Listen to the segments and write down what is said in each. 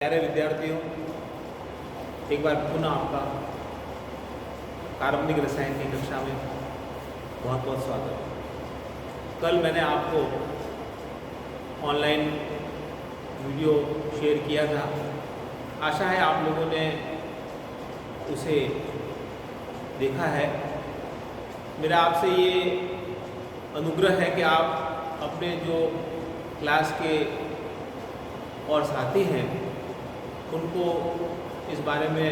प्यारे विद्यार्थियों, एक बार पुनः आपका कार्बनिक रसायन की कक्षा में बहुत बहुत स्वागत। कल मैंने आपको ऑनलाइन वीडियो शेयर किया था। आशा है आप लोगों ने उसे देखा है। मेरा आपसे ये अनुग्रह है कि आप अपने जो क्लास के और साथी हैं उनको इस बारे में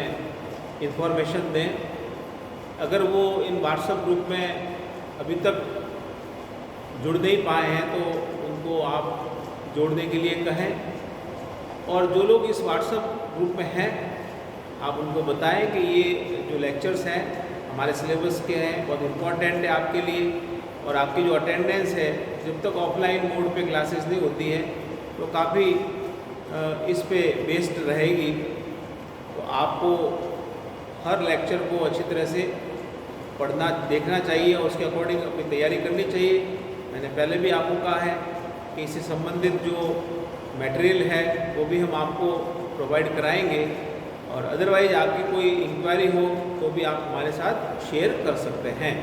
इन्फॉर्मेशन दें। अगर वो इन व्हाट्सएप ग्रुप में अभी तक जुड़ नहीं पाए हैं तो उनको आप जोड़ने के लिए कहें, और जो लोग इस व्हाट्सएप ग्रुप में हैं आप उनको बताएं कि ये जो लेक्चर्स हैं हमारे सिलेबस के हैं, बहुत इम्पोर्टेंट है आपके लिए। और आपकी जो अटेंडेंस है, जब तक ऑफलाइन मोड पे क्लासेस नहीं होती है तो काफ़ी इस पे बेस्ड रहेगी। तो आपको हर लेक्चर को अच्छी तरह से पढ़ना देखना चाहिए और उसके अकॉर्डिंग अपनी तैयारी करनी चाहिए। मैंने पहले भी आपको कहा है कि इससे संबंधित जो मटेरियल है वो भी हम आपको प्रोवाइड कराएंगे, और अदरवाइज आपकी कोई इंक्वायरी हो तो भी आप हमारे साथ शेयर कर सकते हैं।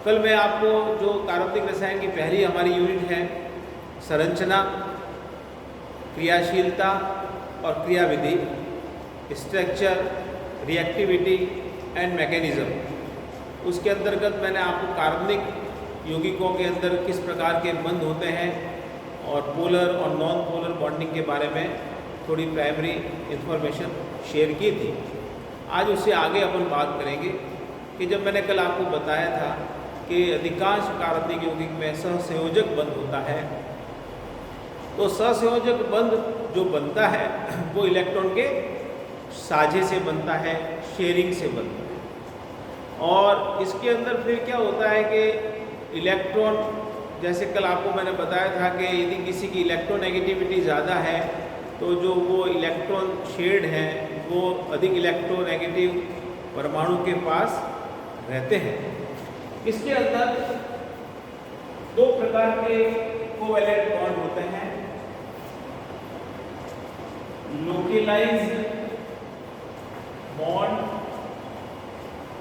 कल मैं आपको जो कार्बनिक रसायन की पहली हमारी यूनिट है संरचना, क्रियाशीलता और क्रियाविधि, स्ट्रक्चर, रिएक्टिविटी एंड मैकेनिज्म, उसके अंतर्गत मैंने आपको कार्बनिक यौगिकों के अंदर किस प्रकार के बंध होते हैं और पोलर और नॉन पोलर बॉन्डिंग के बारे में थोड़ी प्राइमरी इंफॉर्मेशन शेयर की थी। आज उससे आगे अपन बात करेंगे कि जब मैंने कल आपको बताया था कि अधिकांश कार्बनिक यौगिक में सहसंयोजक बंध होता है, तो सहसंयोजक बंध जो बनता है वो इलेक्ट्रॉन के साझे से बनता है, शेयरिंग से बनता है। और इसके अंदर फिर क्या होता है कि इलेक्ट्रॉन, जैसे कल आपको मैंने बताया था कि यदि किसी की इलेक्ट्रोनेगेटिविटी ज़्यादा है तो जो वो इलेक्ट्रॉन शेड हैं वो अधिक इलेक्ट्रोनेगेटिव परमाणु के पास रहते हैं। इसके अंदर दो प्रकार के कोवैलेंट बॉन्ड होते हैं, localised bond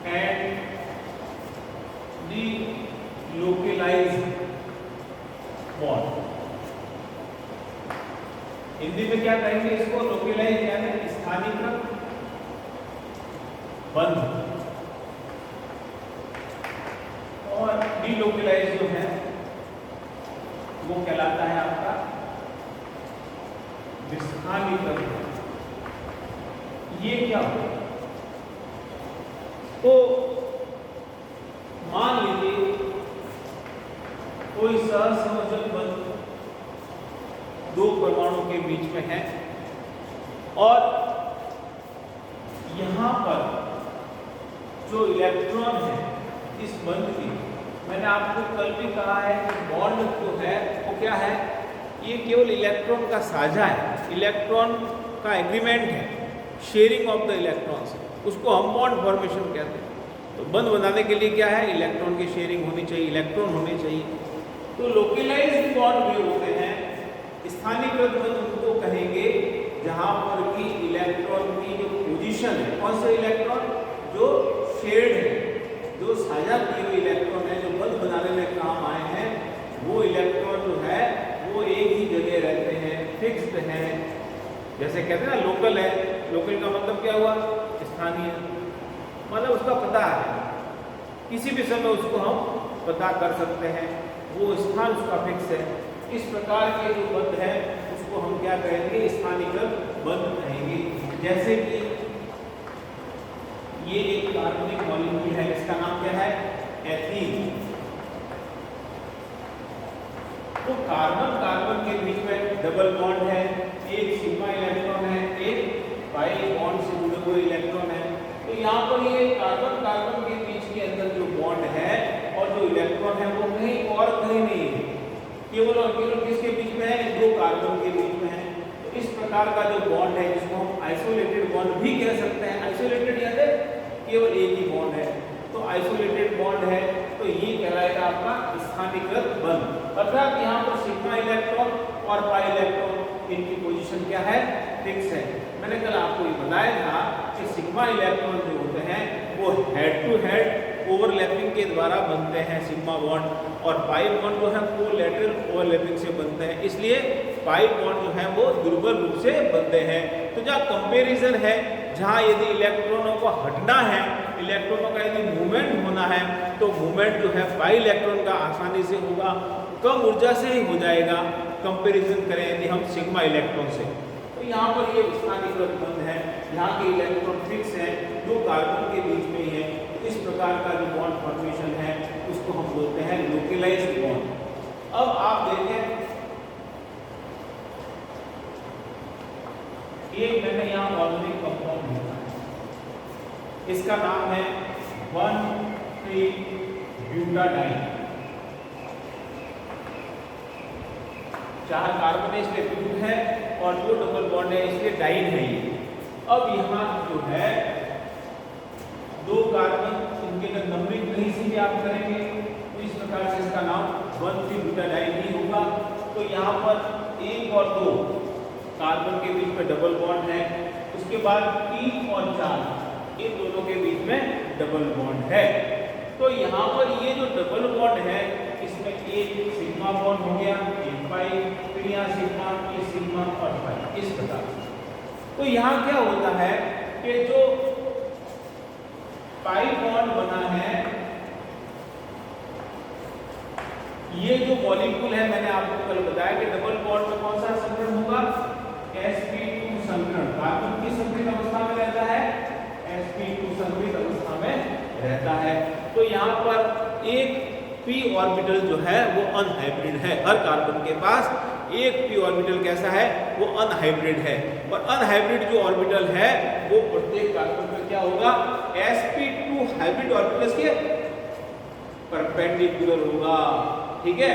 and delocalised bond. Hindi में क्या कहेंगे इसको? लोकलाइज्ड यानी स्थानीयकृत बंध, और डीलोकलाइज्ड जो है वो कहलाता है आपका विस्थानीकृत। ये क्या होगा? तो मान लीजिए कोई सहसंयोजक बंध दो परमाणु के बीच में है, और यहां पर जो इलेक्ट्रॉन है इस बंध की, मैंने आपको कल भी कहा है कि बॉन्ड जो है वो क्या है? ये केवल इलेक्ट्रॉन का साझा है, इलेक्ट्रॉन का एग्रीमेंट है, शेयरिंग ऑफ द इलेक्ट्रॉन्स, उसको हम बॉन्ड फॉर्मेशन कहते हैं। तो बंध बनाने के लिए क्या है? इलेक्ट्रॉन की शेयरिंग होनी चाहिए, इलेक्ट्रॉन होने चाहिए। तो लोकलाइज्ड बॉन्ड भी होते हैं, स्थानीयकृत बंध उनको कहेंगे जहां पर कि इलेक्ट्रॉन की जो पोजीशन है, कौन से इलेक्ट्रॉन? जो शेयर्ड है, जो साझा किए हुए इलेक्ट्रॉन है, जो बंध बनाने में काम आए हैं, वो इलेक्ट्रॉन जो है वो एक ही जगह रहते हैं, फिक्स्ड हैं। जैसे कहते हैं ना लोकल है, लोकल का मतलब क्या हुआ? स्थानीय, मतलब उसका पता है, किसी भी समय उसको हम पता कर सकते हैं, वो स्थान उसका फिक्स है। इस प्रकार के जो बंध है उसको हम क्या कहेंगे? स्थानीयकृत बंध कहेंगे। जैसे कि ये एक कार्बनिक मॉलिक्यूल है, इसका नाम क्या है? एथीन। तो कार्बन कार्बन के बीच में डबल बॉन्ड है, एक सिग्मा इलेक्ट्रॉन है, एक पाई बॉन्ड से जुड़े हुए इलेक्ट्रॉन है। तो यहाँ पर ये कार्बन कार्बन के बीच के अंदर जो बॉन्ड है और जो इलेक्ट्रॉन है वो कहीं और कहीं नहीं है, केवल और केवल किसके बीच में है? दो कार्बन के बीच में है। तो इस प्रकार का जो बॉन्ड है जिसको हम आइसोलेटेड बॉन्ड भी कह सकते हैं। आइसोलेटेड यानी केवल एक ही बॉन्ड है, तो आइसोलेटेड बॉन्ड है, तो ये कहलाएगा आपका स्थानीयकृत बंध। अर्थात यहाँ पर सिग्मा इलेक्ट्रॉन और पाई इलेक्ट्रॉन इनकी पोजीशन क्या है, फिक्स है। मैंने कल आपको ये बताया था कि सिग्मा इलेक्ट्रॉन जो होते हैं वो हेड टू हेड ओवरलैपिंग के द्वारा बनते हैं सिग्मा बॉन्ड, और पाई बॉन्ड जो है कोलैटरल ओवरलैपिंग से बनते हैं, इसलिए पाई बॉन्ड जो है वो दुर्बल रूप से बनते हैं। तो जहाँ कंपैरिजन है, जहाँ यदि इलेक्ट्रॉनों को हटना है, इलेक्ट्रॉनों का यदि मूवमेंट होना है, तो मूवमेंट जो है पाई इलेक्ट्रॉन का आसानी से होगा, कम ऊर्जा से ही हो जाएगा कंपैरिजन करें यदि हम सिग्मा इलेक्ट्रॉन से। तो यहाँ पर ये स्थानीयकृत बंध है, यहाँ के इलेक्ट्रॉन फिक्स हैं जो कार्बन के बीच में ही है। इस प्रकार का जो बॉन्ड फॉर्मेशन है उसको हम बोलते हैं लोकलाइज्ड बॉन्ड। अब आप देखें, एक मैंने यहाँ ऑर्गेनिक कंपाउंड लिखा है, इसका नाम है 1,3-ब्यूटाडाइन। 4 कार्बन है इसलिए ब्यूट है, और जो डबल बॉन्ड है इसलिए डाइन है ये। अब यहाँ जो है 2 कार्बन, इनके अगर नंबरिंग कहीं से भी आप करेंगे तो इस प्रकार से इसका नाम 1,3-ब्यूटाडाइन ही होगा। तो यहाँ पर 1 और 2 कार्बन के बीच में डबल बॉन्ड है, उसके बाद 3 और 4 इन दोनों के बीच में डबल बॉन्ड है। तो यहाँ पर ये जो डबल बॉन्ड है इसमें एक सिग्मा बॉन्ड हो गया, एक पाई, फिर यहाँ सिग्मा, ये सिग्मा और पाई, इस प्रकार। तो यहाँ क्या होता है कि जो पाई बॉन्ड बना है, ये जो मॉलिक्यूल है मैंने आपको कल बताया कि डबल बॉन्ड में कौन सा संकरण होगा, sp2 संकरण। कार्बन की संकरित अवस्था में रहता है, sp2 संकरित अवस्था में रहता है। तो यहाँ पर एक p ऑर्बिटल जो है वो अनहाइब्रिड है, हर कार्बन के पास एक p ऑर्बिटल कैसा है, वो अनहाइब्रिड है। और अनहाइब्रिड जो ऑर्बिटल है वो प्रत्येक कार्बन में क्या होगा, sp2 हाइब्रिड ऑर्बिटल्स के परपेंडिकुलर होगा। ठीक है,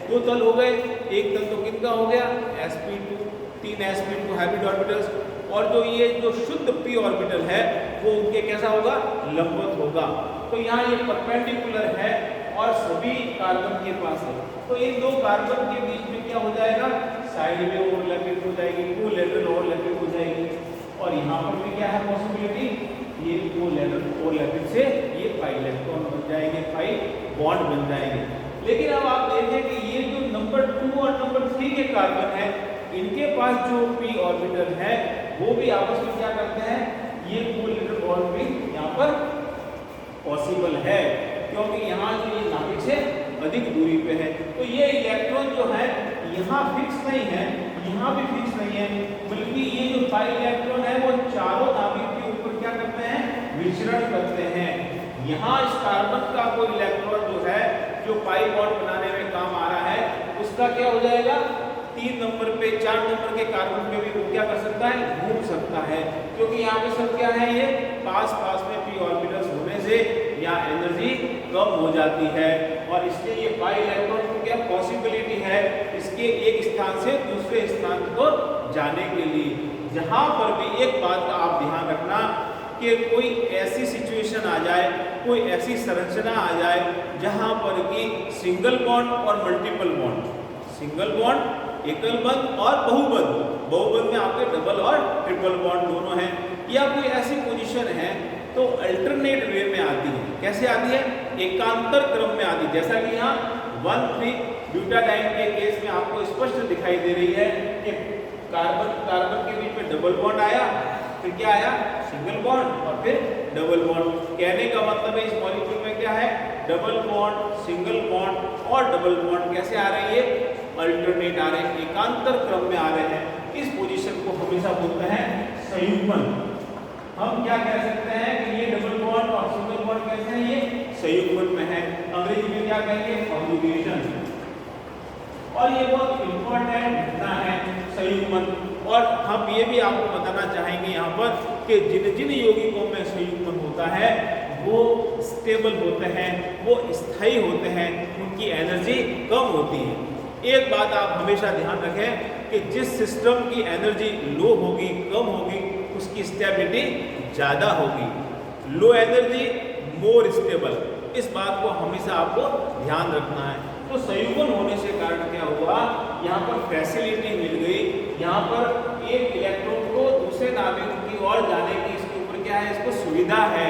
2 तल हो गए, एक तल तो किनका हो गया, sp2, 3 sp2 हाइब्रिड ऑर्बिटल्स, और जो ये जो शुद्ध p ऑर्बिटल है वो उनके कैसा होगा, लंबवत होगा। तो यहाँ ये परपेंडिकुलर है और सभी कार्बन के पास है। तो इन 2 कार्बन के बीच में क्या हो जाएगा, साइड में ओवरलैपिंग हो जाएगी, कोलैटरल ओवरलैपिंग हो जाएगी। और यहाँ पर भी क्या है पॉसिबिलिटी, ये कोलैटरल ओवरलैपिंग से ये पाई इलेक्ट्रॉन बन जाएंगे, पाई बॉन्ड बन जाएंगे। लेकिन अब आप देखें कि ये जो नंबर 2 और नंबर 3 के कार्बन है, इनके पास जो p ऑर्बिटल है वो भी आपस में क्या करते हैं, ये कोलैटरल ओवरलैपिंग यहाँ पर पॉसिबल है, क्योंकि यहाँ जो ये नाभिक से अधिक दूरी पे है। तो ये इलेक्ट्रॉन जो है यहाँ फिक्स नहीं है, यहाँ भी फिक्स नहीं है, बल्कि ये जो पाई इलेक्ट्रॉन है वो चारों नाभिक के ऊपर क्या करते हैं, विचरण करते हैं। यहाँ इस कार्बन का कोई इलेक्ट्रॉन जो है जो पाई बॉन्ड बनाने में काम आ रहा है, उसका क्या हो जाएगा, 3 नंबर पे 4 नंबर के कार्बन पे भी वो क्या कर सकता है, घूम सकता है, क्योंकि यहाँ पे सब क्या है, ये पास में p ऑर्बिटल्स होने से यहाँ एनर्जी कम हो जाती है, और इसलिए ये पाई इलेक्ट्रॉन को क्या पॉसिबिलिटी है इसके एक स्थान से दूसरे स्थान को जाने के लिए। जहाँ पर भी एक बात का आप ध्यान रखना कि कोई ऐसी सिचुएशन आ जाए, कोई ऐसी संरचना आ जाए जहाँ पर कि सिंगल बॉन्ड और मल्टीपल बॉन्ड, सिंगल बॉन्ड एकल बंध और बहुबंध, बहुबंध में आपके डबल और ट्रिपल बॉन्ड दोनों हैं, या कोई ऐसी पोजीशन है तो अल्टरनेट वे में आती है। कैसे आती है, एकांतर क्रम में आती है। जैसा कि यहाँ 1,3-ब्यूटाडाइन के केस में आपको स्पष्ट दिखाई दे रही है कि कार्बन के बीच में डबल बॉन्ड आया, फिर क्या आया, सिंगल बॉन्ड और फिर डबल बॉन्ड। कहने का मतलब है इस मॉलिक्यूल में क्या है, डबल बॉन्ड, सिंगल बॉन्ड और डबल बॉन्ड कैसे आ रही है, अल्टरनेट आ रहे हैं, एकांतर क्रम में आ रहे हैं। इस पोजीशन को हमेशा बोलते हैं संयुग्मन। हम क्या कह सकते हैं कि ये डबल बॉन्ड और सिंगल बॉन्ड कैसे हैं, ये संयुग्मन में है, अंग्रेजी में क्या कहेंगे, कॉन्जुगेशन। और ये बहुत इंपॉर्टेंट घटना है संयुग्मन। और हम ये भी आपको बताना चाहेंगे यहाँ पर कि जिन जिन यौगिकों में संयुग्मन होता है वो स्टेबल होते हैं, वो स्थायी होते हैं, उनकी एनर्जी कम होती है। एक बात आप हमेशा ध्यान रखें कि जिस सिस्टम की एनर्जी लो होगी, कम होगी, उसकी स्टेबिलिटी ज़्यादा होगी। लो एनर्जी मोर स्टेबल, इस बात को हमेशा आपको ध्यान रखना है। तो संयुग्मन होने से कारण क्या हुआ, यहाँ पर फैसिलिटी मिल गई यहाँ पर एक इलेक्ट्रॉन को दूसरे नाभिक की ओर जाने की इसके ऊपर क्या है, इसको सुविधा है,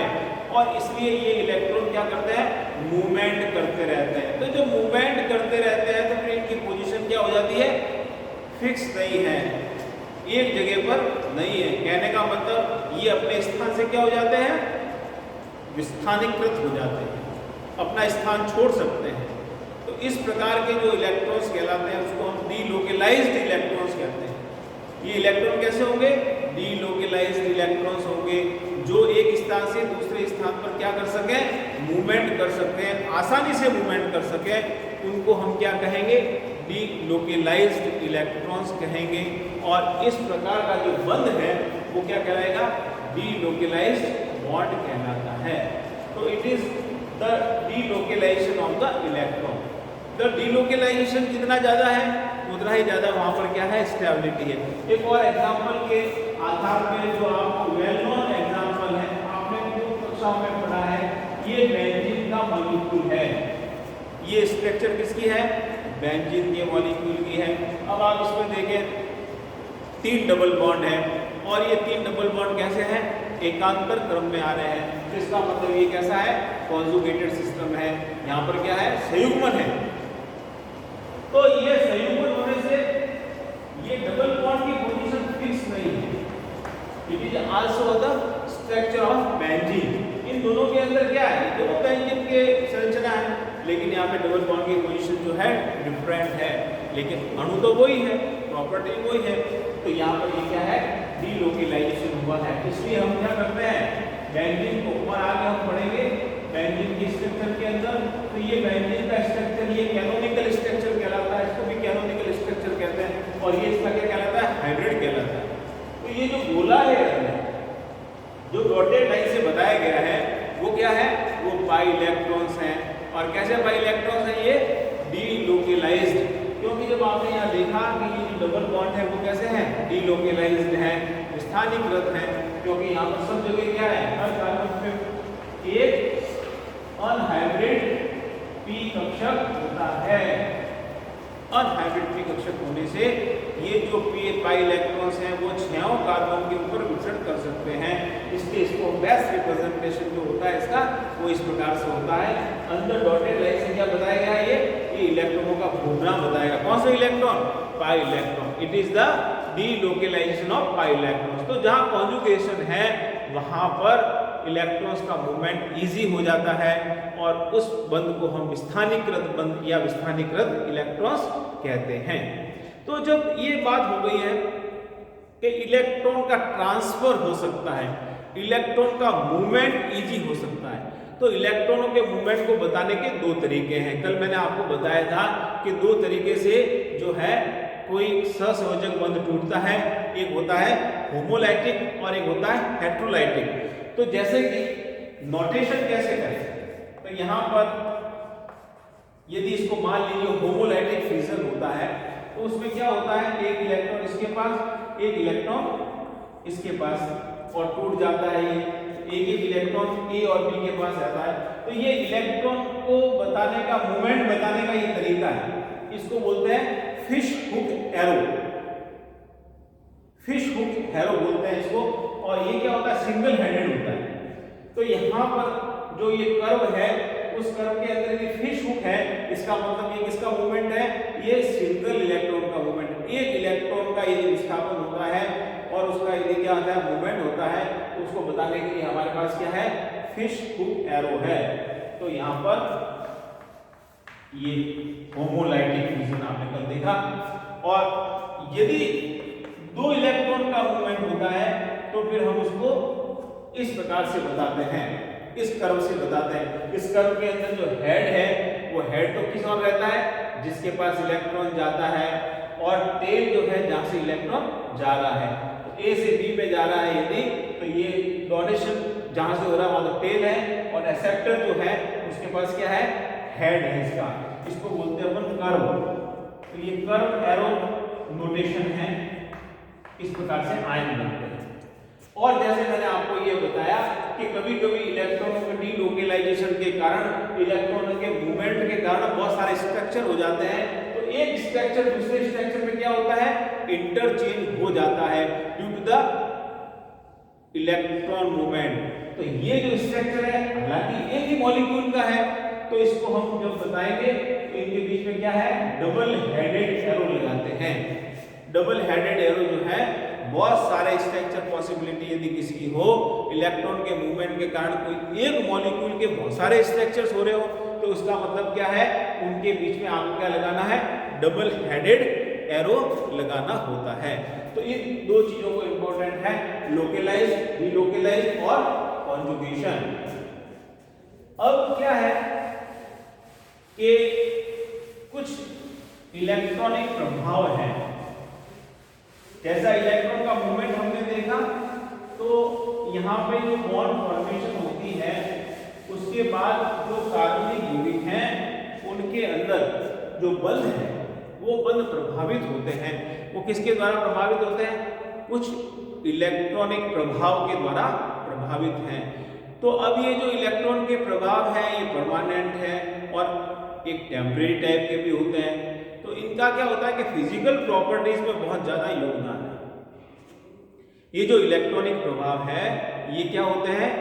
और इसलिए ये इलेक्ट्रॉन क्या करते हैं, मूवमेंट करते रहते हैं। तो जो मूवमेंट करते रहते हैं तो फिर इनकी पोजीशन क्या हो जाती है, फिक्स नहीं है, एक जगह पर नहीं है। कहने का मतलब ये अपने स्थान से क्या हो जाते हैं, विस्थानीकृत हो जाते हैं, अपना स्थान छोड़ सकते हैं। तो इस प्रकार के जो इलेक्ट्रॉन्स कहलाते हैं उसको हम डीलोकलाइज्ड इलेक्ट्रॉन्स कहते हैं। ये इलेक्ट्रॉन कैसे होंगे, डीलोकलाइज्ड इलेक्ट्रॉन्स होंगे, जो एक स्थान से दूसरे स्थान पर क्या कर सके, मूवमेंट कर सकते हैं, आसानी से मूवमेंट कर सके, उनको हम क्या कहेंगे, डीलोकलाइज्ड इलेक्ट्रॉन्स कहेंगे। और इस प्रकार का जो बंध है वो क्या कहलाएगा, डीलोकलाइज्ड बॉन्ड कहलाता है। तो it is the delocalisation of the electron. The delocalisation जितना ज़्यादा है उतना ही ज़्यादा वहाँ पर क्या है, स्टेबिलिटी है। एक और एग्जाम्पल के आधार पर जो आपको वेल नोन एग्जाम्पल है, आपने जो कक्षाओं में पढ़ा है, ये बेंजीन का मॉलिक्यूल है। ये स्ट्रक्चर किसकी है, बेंजीन के मॉलिक्यूल की है। अब आप इसमें देखें 3 डबल बॉन्ड है, और ये 3 डबल बॉन्ड कैसे हैं, एकांतर क्रम में आ रहे हैं। तो इसका मतलब ये कैसा है, कॉन्जुगेटेड सिस्टम है। यहाँ पर क्या है, संयुग्मन है। तो ये संयुग्मन होने से ये डबल बॉन्ड की पोजीशन फिक्स नहीं है। It is also the structure of benzene. इन दोनों के अंदर क्या है, दोनों बेंजीन के संरचना है, लेकिन यहाँ पे डबल बॉन्ड की पोजीशन जो है डिफरेंट है, लेकिन अणु तो वही है, प्रॉपर्टी वही है। तो यहाँ पर ये क्या है, डीलोकलाइजेशन हुआ है। इसलिए हम क्या करते हैं, बेंजीन को, और आगे हम पढ़ेंगे बेंजीन की स्ट्रक्चर के अंदर, तो ये बेंजीन का स्ट्रक्चर ये कैनोनिकल स्ट्रक्चर कहलाता है, इसको भी कैनोनिकल स्ट्रक्चर कहते हैं, और ये इसका क्या कहलाता है, हाइब्रिड कहलाता है। तो ये जो गोला है, जो डॉटेड लाइन से बताया गया है, वो क्या है, वो पाई इलेक्ट्रॉन्स हैं। और कैसे पाई इलेक्ट्रॉन्स हैं, ये डीलोकलाइज्ड, क्योंकि जब आपने यहाँ देखा कि ये जो डबल बॉन्ड है वो कैसे हैं, डीलोकलाइज्ड है, स्थानीकृत है, क्योंकि यहाँ पर सब जगह क्या है, हर कार्बन पे एक अनहाइब्रिड पी कक्षक होता है। अनहाइब्रिड पी कक्षक होने से ये जो पाई इलेक्ट्रॉन्स हैं वो 6 कार्बन के ऊपर विचरण कर सकते हैं। इसलिए इसको बेस्ट रिप्रेजेंटेशन जो होता है इसका, वो इस प्रकार से होता है। अंदर डॉटेड लाइन से क्या बताया गया है, ये इलेक्ट्रॉनों का प्रोग्राम बताएगा। कौन सा electron, pi electron. It is the delocalisation of pi electrons. तो जहां कॉन्जुगेशन है वहां पर इलेक्ट्रॉन्स का मूवमेंट इजी हो जाता है, और उस बंध को हम विस्थानीकृत बंध या विस्थानीकृत इलेक्ट्रॉन्स कहते हैं। तो जब ये बात हो गई है कि इलेक्ट्रॉन का ट्रांसफर हो सकता है, इलेक्ट्रॉन का मूवमेंट इजी हो सकता है, तो इलेक्ट्रॉनों के मूवमेंट को बताने के 2 तरीके हैं। कल मैंने आपको बताया था कि 2 तरीके से जो है कोई सहसंयोजक बंध टूटता है, एक होता है होमोलाइटिक और एक होता है हेट्रोलाइटिक। तो जैसे कि नोटेशन कैसे करें, तो यहाँ पर यदि इसको मान लीजिए होमोलाइटिक फिजन होता है, तो उसमें क्या होता है, एक इलेक्ट्रॉन इसके पास, एक इलेक्ट्रॉन इसके पास, और टूट जाता है ये, एक एक इलेक्ट्रॉन ए और बी के पास जाता है। तो ये इलेक्ट्रॉन को बताने का, मूवमेंट बताने का ये तरीका है, इसको बोलते हैं fish hook arrow. Fish hook arrow बोलते हैं इसको। और ये क्या होता है, सिंगल हेडेड होता है। तो यहाँ पर जो ये कर्व है, उस कर्व के अंदर ये फिश हुक है, इसका मतलब ये किसका मूवमेंट है, ये सिंगल इलेक्ट्रॉन का मूवमेंट। एक इलेक्ट्रॉन का ये विस्थापन होता है और उसका ये क्या होता है, मूवमेंट होता है। तो उसको बताने के लिए हमारे पास क्या है, फिश हुक एरो है। तो यहाँ पर ये होमोलाइटिक फ्यूजन आपने कल देखा। और यदि 2 इलेक्ट्रॉन का मूवमेंट होता है तो फिर हम उसको इस प्रकार से बताते हैं, इस कर्व से बताते हैं। इस कर्व के अंदर जो हेड है, वो हेड तो किस ओर रहता है, जिसके पास इलेक्ट्रॉन जाता है, और टेल जो है जहां से इलेक्ट्रॉन जा रहा है। तो ए से बी में जा रहा है यदि, तो ये डोनेशन जहां से हो रहा है वहां टेल है, और एक्सेप्टर जो है उसके पास क्या है, हेड है इसका। इसको बोलते हैं अपन कर्व। तो ये कर्व एरो नोटेशन है, इस प्रकार से आयन बनते हैं। और जैसे मैंने आपको ये बताया कि कभी कभी इलेक्ट्रॉनों के डीलोकलाइजेशन के कारण, इलेक्ट्रॉनों के मूवमेंट के कारण बहुत सारे स्ट्रक्चर हो जाते हैं। तो एक स्ट्रक्चर दूसरे स्ट्रक्चर में क्या होता है, इंटरचेंज हो जाता है due to the electron movement. तो ये जो स्ट्रक्चर है हालांकि एक ही मॉलिक्यूल का है, तो इसको हम जब बताएंगे तो इनके बीच में क्या है, डबल हेडेड एरो लगाते हैं। डबल हेडेड एरो जो है बहुत सारे स्ट्रक्चर पॉसिबिलिटी यदि किसी हो, इलेक्ट्रॉन के मूवमेंट के कारण कोई एक मॉलिक्यूल के बहुत सारे स्ट्रक्चर्स हो रहे हो, तो उसका मतलब क्या है, उनके बीच में आपको क्या लगाना है, डबल हेडेड एरो लगाना होता है। तो इन दो चीजों को इंपॉर्टेंट है, लोकलाइज, डिलोकलाइज और कॉन्जुगेशन। अब क्या है कि कुछ इलेक्ट्रॉनिक प्रभाव है, जैसा इलेक्ट्रॉन का मूवमेंट हमने देखा, तो यहाँ पे जो बॉन्ड फॉर्मेशन होती है, उसके बाद जो कार्बनिक यौगिक हैं उनके अंदर जो बंध है वो बंध प्रभावित होते हैं। वो किसके द्वारा प्रभावित होते हैं, कुछ इलेक्ट्रॉनिक प्रभाव के द्वारा प्रभावित हैं। तो अब ये जो इलेक्ट्रॉन के प्रभाव है ये परमानेंट है और एक टेम्परेरी टाइप के भी होते हैं। तो इनका क्या होता है कि फिजिकल प्रॉपर्टीज में बहुत ज्यादा योगदान है। ये जो इलेक्ट्रॉनिक प्रभाव है ये क्या होते हैं,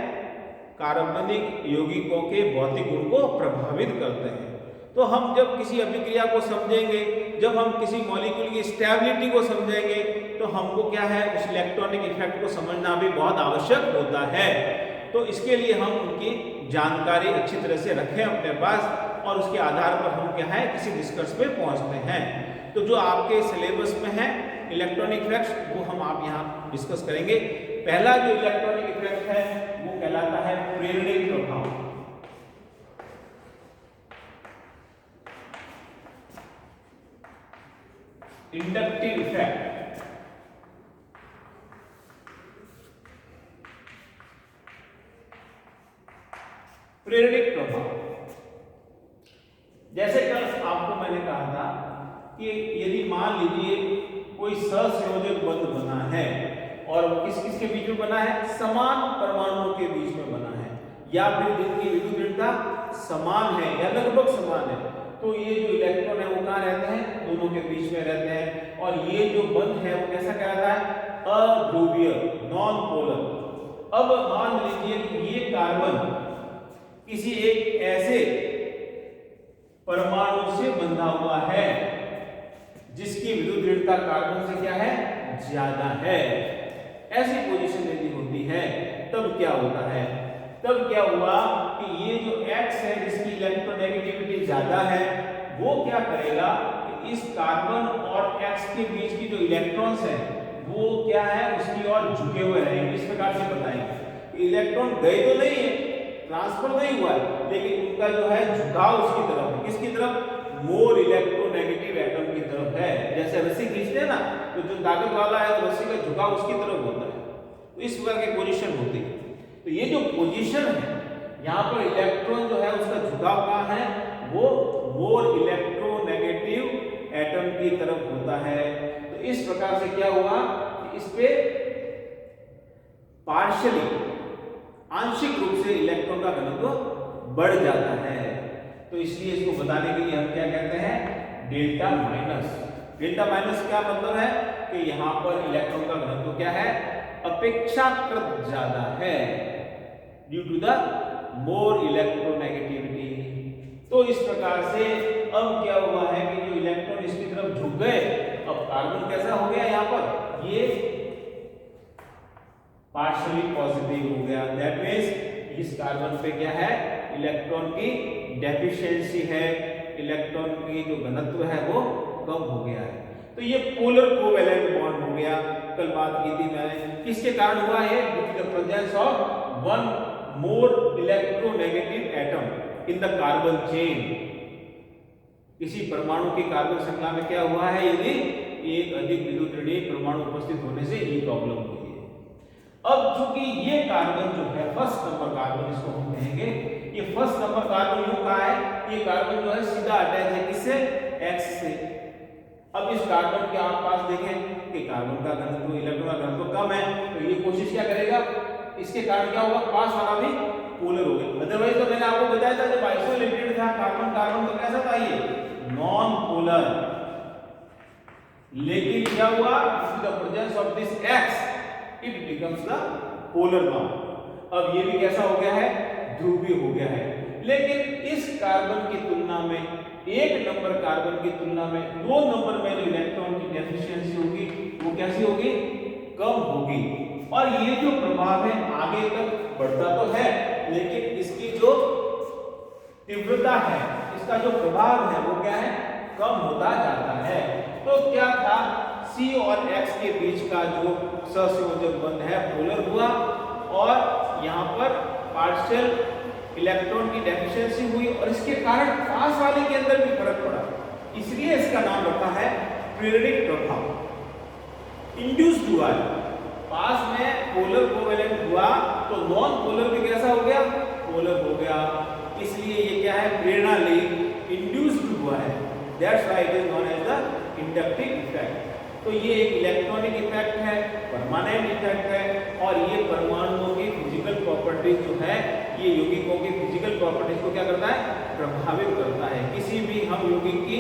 कार्बनिक यौगिकों के भौतिक गुण को प्रभावित करते हैं। तो हम जब किसी अभिक्रिया को समझेंगे, जब हम किसी मॉलिक्यूल की स्टेबिलिटी को समझेंगे, तो हमको क्या है, उस इलेक्ट्रॉनिक इफेक्ट को समझना भी बहुत आवश्यक होता है। तो इसके लिए हम उनकी जानकारी अच्छी तरह से रखें अपने पास और उसके आधार पर हम क्या है किसी निष्कर्ष पे पहुंचते हैं। तो जो आपके सिलेबस में है इलेक्ट्रॉनिक इफेक्ट्स, वो हम आप यहाँ डिस्कस करेंगे। पहला जो इलेक्ट्रॉनिक इफेक्ट है वो कहलाता है प्रेरणिक प्रभाव। Inductive effect. प्रेरणिक प्रभाव, जैसे कल आपको मैंने कहा था कि यदि मान लीजिए कोई सहसंयोजक बंध बना है और किस किस के बीच में बना है, समान परमाणुओं के बीच में बना है, या फिर जिनकी विद्युत ऋणता समान है या लगभग समान है, तो ये जो इलेक्ट्रॉन है वो कहाँ रहते हैं, दोनों के बीच में रहते हैं। और ये जो बंध है वो कैसा कहलाता है, अध्रुवीय, नॉन पोलर। अब मान लीजिए कि ये कार्बन किसी एक ऐसे परमाणु से बंधा हुआ है जिसकी विद्युत ऋणता कार्बन से क्या है, ज्यादा है। ऐसी पोजीशन यदि होती है तब क्या होता है, तब क्या हुआ कि ये जो X है जिसकी इलेक्ट्रोनेगेटिविटी ज्यादा है, वो क्या करेगा कि इस कार्बन और X के बीच की जो इलेक्ट्रॉन्स है वो क्या है, उसकी ओर झुके हुए रहेंगे। इस प्रकार से बताएंगे इलेक्ट्रॉन गए तो नहीं है, ट्रांसफर नहीं हुआ है, लेकिन उनका जो है झुकाव उसकी तरफ है। किसकी तरफ, मोर इलेक्ट्रोनेगेटिव एटम की तरफ है। जैसे रस्सी खींचते हैं ना, तो जो ताकत वाला है तो रस्सी का झुकाव उसकी तरफ होता है। तो इस प्रकार की पोजीशन होती है। तो ये जो पोजीशन है यहाँ पर इलेक्ट्रॉन जो है उसका झुकाव कहाँ है, वो मोर इलेक्ट्रोनेगेटिव एटम की तरफ होता है। तो इस प्रकार से क्या हुआ कि इस पे पार्शियली, आंशिक रूप से इलेक्ट्रॉन का घनत्व बढ़ जाता है। तो इसलिए इसको बताने के लिए हम क्या कहते हैं, डेल्टा माइनस। डेल्टा माइनस क्या मतलब है कि यहाँ पर इलेक्ट्रॉन का घनत्व क्या है, अपेक्षाकृत ज्यादा है due to the more electronegativity. तो इस प्रकार से अब क्या हुआ है कि जो इलेक्ट्रॉन इसकी तरफ झुक गए, अब कार्बन कैसा हो गया, यहाँ पर ये पार्शियली पॉजिटिव हो गया। दैट मींस इस कार्बन पे क्या है, इलेक्ट्रॉन की डेफिशिएंसी है, इलेक्ट्रॉन की जो घनत्व है वो कम हो गया है। तो ये पोलर कोवेलेंट बॉन्ड हो गया। कल बात की थी मैंने, किसके कारण हुआ है, due to the presence of one more electronegative atom in the carbon chain. किसी परमाणु की कार्बन श्रृंखला में क्या हुआ है, यदि एक अधिक विद्युत ऋणी परमाणु उपस्थित होने से ये प्रॉब्लम हुई है। अब चूंकि ये कार्बन जो है फर्स्ट नंबर कार्बन इसको हम कहेंगे, ये फर्स्ट नंबर कार्बन यूं कहा है, ये कार्बन जो है सीधा अटैच है किससे, X से। अब इस कार्बन के आप पास देखें कि कार्बन का घनत्व, इलेक्ट्रॉन का घनत्व कम है, तो ये कोशिश क्या करेगा, इसके कारण क्या होगा, पास वाला भी पोलर हो गया। अदरवाइज तो मैंने आपको बताया था जब आइसोलेटेड था कार्बन कार्बन तो कैसा था, ये नॉन पोलर। लेकिन क्या हुआ, the presence of this X it becomes the polar bond. अब ये भी कैसा हो गया है, ध्रुवीय हो गया है। लेकिन इस कार्बन की तुलना में, एक नंबर कार्बन की तुलना में 2 नंबर में जो इलेक्ट्रॉन की डेफिशिएंसी होगी वो कैसी होगी, कम होगी। और ये जो प्रभाव है आगे तक बढ़ता तो है, लेकिन इसकी जो तीव्रता है, इसका जो प्रभाव है वो क्या है, कम होता जाता है। तो क्या था, C और X के बीच का जो सहसंयोजक बंध है पोलर हुआ, और यहाँ पर पार्शियल इलेक्ट्रॉन की डेफिशिएंसी हुई, और इसके कारण पास वाले के अंदर भी फर्क पड़ा, इसलिए इसका नाम रखा है प्रेरणिक प्रभाव। इंड्यूस्ड हुआ, पास में पोलर कोवेलेंट हुआ तो नॉन पोलर भी कैसा हो गया, पोलर हो गया, इसलिए ये क्या है, प्रेरणा ली, इंड्यूस्ड हुआ है। That's why it is known as the inductive effect. तो ये एक इलेक्ट्रॉनिक इफेक्ट है, परमानेंट इफेक्ट है, और ये परमाणुओं की फिजिकल प्रॉपर्टीज जो है, ये यौगिकों की फिजिकल प्रॉपर्टीज को क्या करता है, प्रभावित करता है। किसी भी हम यौगिक की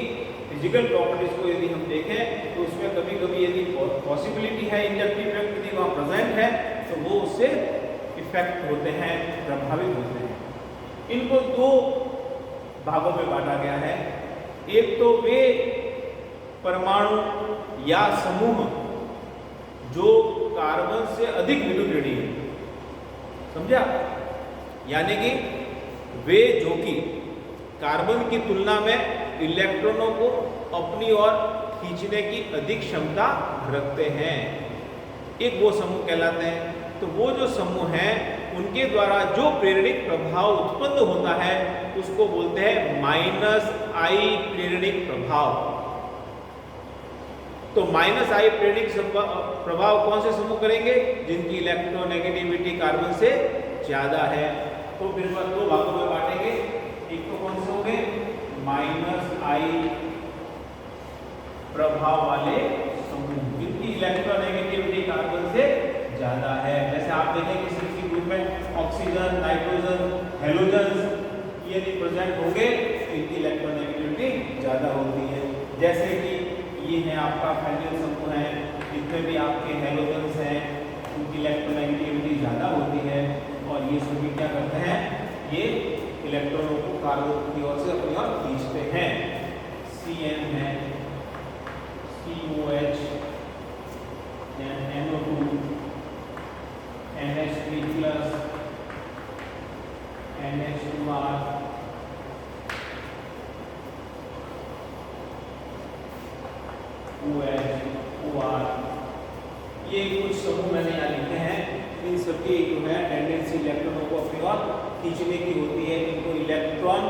फिजिकल प्रॉपर्टीज को यदि हम देखें तो उसमें कभी कभी यदि पॉसिबिलिटी है इंडक्टिव इफेक्ट यदि वहाँ प्रेजेंट है तो वो उससे इफेक्ट होते हैं, प्रभावित होते हैं। इनको 2 भागों में बांटा गया है। एक तो वे परमाणु या समूह जो कार्बन से अधिक विद्युत ऋणी है, समझा, यानी कि वे जो कि कार्बन की तुलना में इलेक्ट्रॉनों को अपनी ओर खींचने की अधिक क्षमता रखते हैं, एक वो समूह कहलाते हैं। तो वो जो समूह हैं उनके द्वारा जो प्रेरणिक प्रभाव उत्पन्न होता है उसको बोलते हैं -I प्रेरणिक प्रभाव। तो -I प्रेरणिक प्रभाव कौन से समूह करेंगे, जिनकी इलेक्ट्रोनेगेटिविटी कार्बन से ज्यादा है। तो फिर 2 भागों में बांटेंगे, एक तो कौन से हो गए, -I प्रभाव वाले समूह जिनकी इलेक्ट्रोनेगेटिविटी कार्बन से ज्यादा है। जैसे आप देखेंगे किसी ग्रुप में ऑक्सीजन, नाइट्रोजन, हेलोजन ये प्रेजेंट होंगे तो इनकी इलेक्ट्रोनेगेटिविटी ज्यादा होती है। जैसे कि ये है आपका फैमिली समूह है, जितने भी आपके हेलोजन्स हैं उनकी इलेक्ट्रोनेगेटिविटी ज़्यादा होती है, और ये सभी क्या करते हैं, ये इलेक्ट्रॉनों को कार्बन की ओर से अपनी ओर खींचते हैं। Cn है, COH, NO2, NH3+, NH2R, OH, OR, ये कुछ समूह मैंने यहाँ लिखे हैं। इन सबकी जो है टेंडेंसी इलेक्ट्रॉनों को अपनी ओर खींचने की होती है। इनको इलेक्ट्रॉन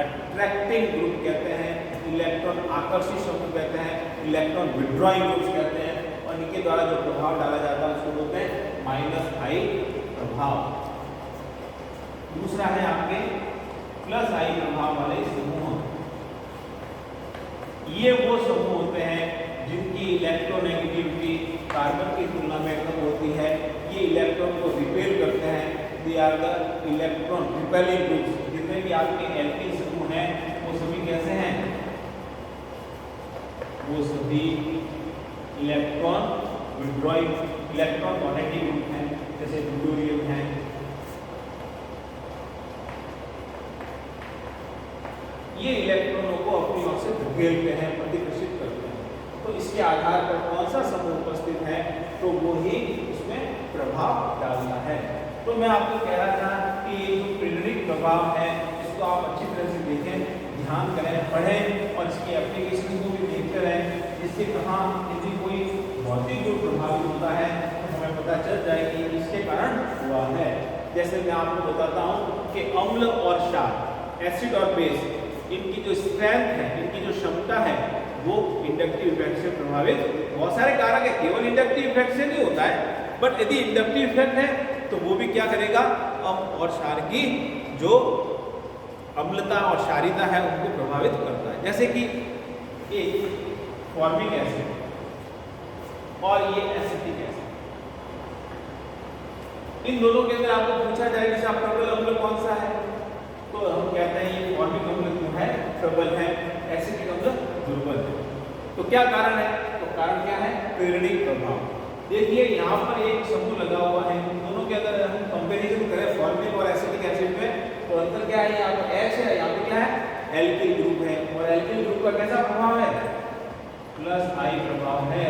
अट्रैक्टिंग ग्रुप कहते हैं, इलेक्ट्रॉन आकर्षित समूह कहते हैं, इलेक्ट्रॉन विड्रॉइंग ग्रुप्स कहते हैं, और इनके द्वारा जो प्रभाव डाला जाता है उसको बोलते हैं -I प्रभाव। दूसरा है आपके +I प्रभाव वाले समूह। ये वो समूह होते हैं जिनकी इलेक्ट्रोनेगेटिविटी कार्बन की तुलना में कम होती है। ये इलेक्ट्रॉन को रिपेल करते हैं, they are the electron repelling groups. जितने भी आपके एल्कीन समूह हैं वो सभी कैसे हैं, वो सभी electron withdrawing, electron donating group हैं, जैसे ड्यूटेरियम है। ये इलेक्ट्रॉनों को अपनी ओर से धकेलते हैं, प्रतिकर्षित करते हैं। तो इसके आधार पर कौन सा समूह उपस्थित है तो वो ही उसमें प्रभाव डालता है। तो मैं आपको कह रहा था कि ये जो प्रेरणिक प्रभाव है इसको आप अच्छी तरह से देखें, ध्यान करें, पढ़ें और इसकी एप्लीकेशन को भी देखते रहें, जिससे कहाँ यदि कोई भौतिक गुण प्रभावित होता है तो हमें पता चल जाए कि इसके कारण हुआ है। जैसे मैं आपको बताता हूँ कि अम्ल और क्षार, एसिड और बेस, इनकी जो स्ट्रेंथ है, इनकी जो क्षमता है वो इंडक्टिव इफेक्ट से प्रभावित। बहुत सारे कारक है, केवल इंडक्टिव इफेक्ट से नहीं होता है, बट यदि इंडक्टिव इफेक्ट है तो वो भी क्या करेगा, अम्ल और क्षार की जो अम्लता और क्षारीयता है उनको प्रभावित करता है। जैसे कि एक फॉर्मिक एसिड और ये एसिटिक एसिड, इन दोनों के अंदर आपको पूछा जाए कि प्रबल अम्ल कौन सा है, तो हम कहते हैं ये फॉर्मिक अम्ल जो है प्रबल है, एसिटिक अम्ल दुर्बल है। तो क्या कारण है, तो कारण क्या है? प्रेरणिक प्रभाव। देखिए यहाँ पर एक समूह लगा हुआ है, दोनों के अगर हम कंपैरिजन करें फॉर्मिक और एसिटिक एसिड में, तो अंतर क्या है? यहाँ पर H है, यहाँ पे क्या है? एल्किल ग्रुप है, और एल्किल ग्रुप का कैसा प्रभाव है? प्लस आई प्रभाव है।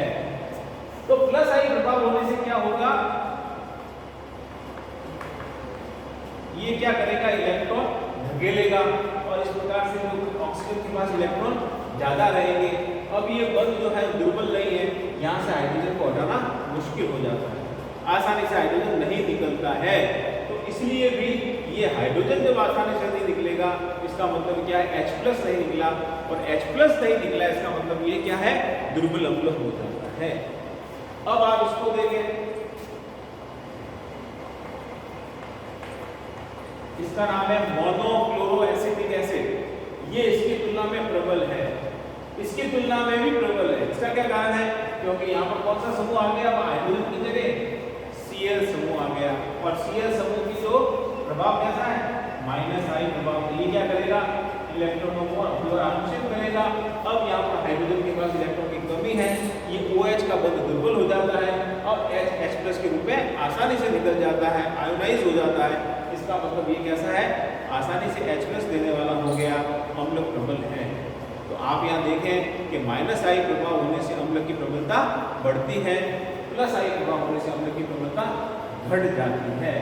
तो प्लस आई प्रभाव होने से क्या होगा? ये क्या करेगा? इलेक्ट्रॉन धकेलेगा, और इस प्रकार से ऑक्सीजन के पास इलेक्ट्रॉन ज्यादा रहेंगे। अब ये बंध जो है दुर्बल नहीं है, यहाँ से हाइड्रोजन को हटाना मुश्किल हो जाता है, आसानी से हाइड्रोजन नहीं निकलता है। तो इसलिए भी ये हाइड्रोजन जब आसानी से नहीं निकलेगा, इसका मतलब क्या है? H+ नहीं निकला, और H+ नहीं निकला इसका मतलब ये क्या है? दुर्बल अम्ल हो जाता है। अब आप इसको देखें, इसका नाम है मोनोक्लोरोएसिटिक एसिड। ये इसकी तुलना में प्रबल है, इसकी तुलना में भी प्रबल है। इसका क्या कारण है? क्योंकि यहाँ पर कौन सा समूह आ गया? हाइड्रोजन की जगह Cl समूह आ गया, और Cl समूह की जो प्रभाव कैसा है? -I प्रभाव। ये क्या करेगा? इलेक्ट्रॉनों को अपनी ओर आकर्षित करेगा। अब यहाँ पर हाइड्रोजन के पास इलेक्ट्रॉन की कमी है, ये OH का बंध दुर्बल हो जाता है, और H+ के रूप में आसानी से निकल जाता है, आयोनाइज हो जाता है। इसका मतलब ये कैसा है? आसानी से H+ देने वाला हो गया, अम्ल प्रबल है। तो आप यहाँ देखें कि -I प्रभाव होने से अम्ल की प्रबलता बढ़ती है, +I प्रभाव होने से अम्ल की प्रबलता घट जाती है।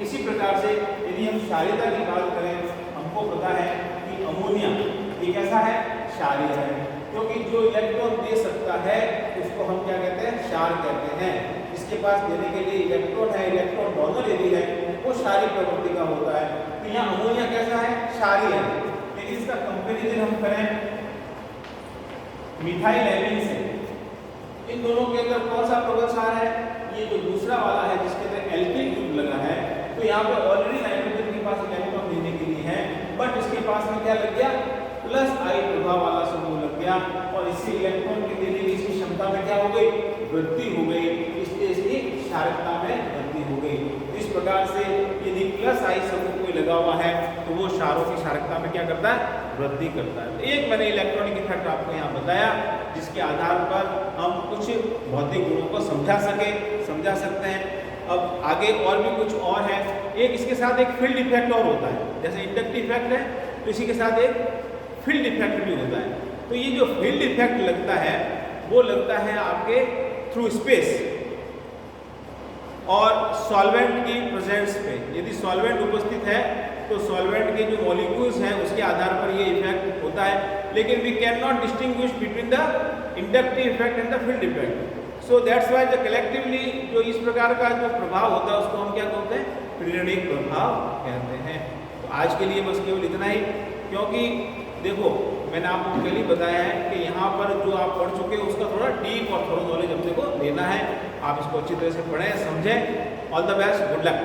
इसी प्रकार से यदि हम क्षारीयता की बात करें, हमको पता है कि अमोनिया ये कैसा है? क्षारीय है, क्योंकि जो इलेक्ट्रॉन दे सकता है उसको हम क्या कहते हैं? क्षार कहते हैं। जिसके पास देने के लिए इलेक्ट्रॉन है, इलेक्ट्रॉन डोनर यदि है, वो क्षारीय प्रकृति का होता है। तो यहाँ अमोनिया कैसा है? क्षारीय है। लेकिन इसका कंपैरिजन हम करें मिथाइल एमीन से, इन दोनों के अंदर कौन सा प्रबल क्षार है? ये जो दूसरा वाला है जिसके अंदर एल्किल ग्रुप लगा है। तो यहाँ पे ऑलरेडी नाइट्रोजन के पास इलेक्ट्रॉन देने के लिए है, बट इसके पास में क्या लग गया? +I प्रभाव वाला समूह लग गया, और इससे इलेक्ट्रॉन के देने की इसकी क्षमता में क्या हो गई? वृद्धि हो गई, इसलिए इसकी क्षारकता में वृद्धि हो गई। इस प्रकार से यदि +I समूह कोई लगा हुआ है तो वो क्षारों की क्षारकता में क्या करता है? वृद्धि करता है। एक मैंने इलेक्ट्रॉनिक इफेक्ट आपको यहाँ बताया, जिसके आधार पर हम कुछ भौतिक गुणों को समझा सकते हैं। अब आगे और भी कुछ और है। एक इसके साथ एक फील्ड इफेक्ट और होता है, जैसे इंडक्टिव इफेक्ट है, तो इसी के साथ एक फील्ड इफेक्ट भी होता है। तो ये जो फील्ड इफेक्ट लगता है वो लगता है आपके थ्रू स्पेस और सॉल्वेंट की प्रेजेंस पे। यदि सॉल्वेंट उपस्थित है तो सॉल्वेंट के जो मॉलिक्यूल्स हैं उसके आधार पर ये इफेक्ट होता है, लेकिन we can not distinguish between the inductive effect and the field effect. So that's why the collectively जो इस प्रकार का जो प्रभाव होता है उसको हम क्या कहते हैं? प्रेरणिक प्रभाव कहते हैं। तो आज के लिए बस केवल इतना ही, क्योंकि देखो मैंने आपको पहले ही बताया है कि यहाँ पर जो आप पढ़ चुके हैं उसका थोड़ा डीप और थोड़ा नॉलेज अपने को लेना है। आप इसको अच्छी तरह से पढ़ें, समझें। All the best, good luck.